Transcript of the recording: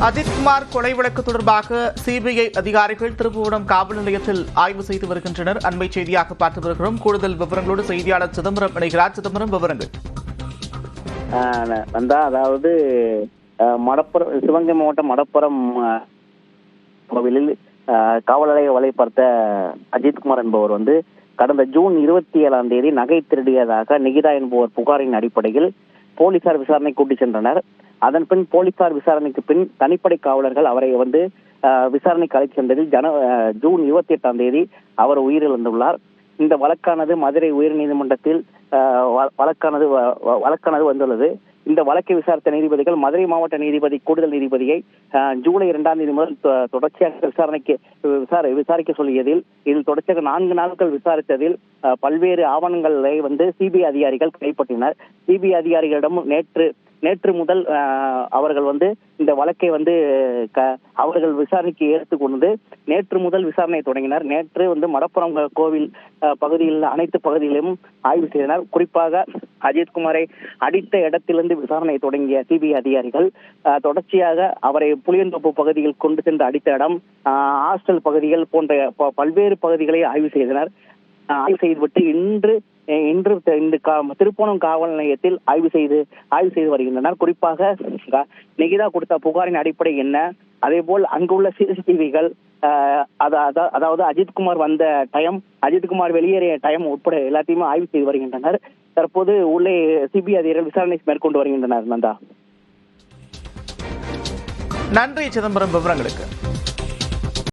அஜித்குமார் கொலை வழக்கு தொடர்பாக சிபிஐ அதிகாரிகள் திருப்புவனம் காவல் நிலையத்தில் ஆய்வு செய்து வருகின்றனர். அண்மை செய்தியாக பார்த்து வருகிறோம். கூடுதல் விவரங்களோடு செய்தியாளர் சிதம்பரம் இணைகிறார். சிதம்பரம், விவரங்கள். அதாவது மடப்புறம் சிவகங்கை மாவட்டம் மடப்புறம் கோவிலில் காவல் நிலைய வலை பார்த்த அஜித்குமார் என்பவர் கடந்த ஜூன் 27 நகை திருடியதாக நிகிதா என்பவர் புகாரின் அடிப்படையில் போலீசார் விசாரணை கூட்டி சென்றனர். அதன் பின் போலீசார் விசாரணைக்கு பின் தனிப்படை காவலர்கள் அவரை விசாரணைக்கு அழைத்து சென்றதில் ஜூன் 28 அவர் உயிரிழந்துள்ளார். இந்த வழக்கானது மதுரை உயர்நீதிமன்றத்தில் வழக்கானது வந்துள்ளது. இந்த வழக்கை விசாரித்த நீதிபதிகள் மதுரை மாவட்ட நீதிபதி கூடுதல் நீதிபதியை ஜூலை 2 முதல் தொடர்ச்சியாக விசாரிக்க சொல்லியதில் இதில் தொடர்ச்சியாக 4 நாட்கள் விசாரித்ததில் பல்வேறு ஆவணங்களை சிபிஐ அதிகாரிகள் கைப்பற்றினர். சிபிஐ அதிகாரிகளிடம் நேற்று முதல் அவர்கள் இந்த வழக்கை அவர்கள் விசாரணைக்கு ஏற்றுக்கொண்டு நேற்று முதல் விசாரணை தொடங்கினர். நேற்று மடப்புறம் கோவில் பகுதியில் அனைத்து பகுதிகளிலும் ஆய்வு செய்தனர். குறிப்பாக அஜித்குமாரை அடித்த இடத்திலிருந்து விசாரணை தொடங்கிய சிபிஐ அதிகாரிகள் தொடர்ச்சியாக அவரை புளியந்தோப்பு பகுதியில் கொண்டு சென்று அடித்த இடம், ஹாஸ்டல் பகுதிகள் போன்ற பல்வேறு பகுதிகளை ஆய்வு செய்தனர். ஆய்வு செய்துவிட்டு இன்று இந்த திருப்போணம் காவல் நிலையத்தில் ஆய்வு செய்து வருகின்றனர். குறிப்பாக நிகிதா கொடுத்த புகாரின் அடிப்படை என்ன, அதே போல் அங்குள்ள சிசிடிவிகள், அதாவது அஜித்குமார் வந்த டைம், அஜித்குமார் வெளியேறிய டைம் உட்பட எல்லாத்தையுமே ஆய்வு செய்து வருகின்றனர். தற்போது உள்ளே சிபிஐ அதிகாரிகள் விசாரணை மேற்கொண்டு வருகின்றனர். நன்றி சிதம்பரம், விவரங்களுக்கு.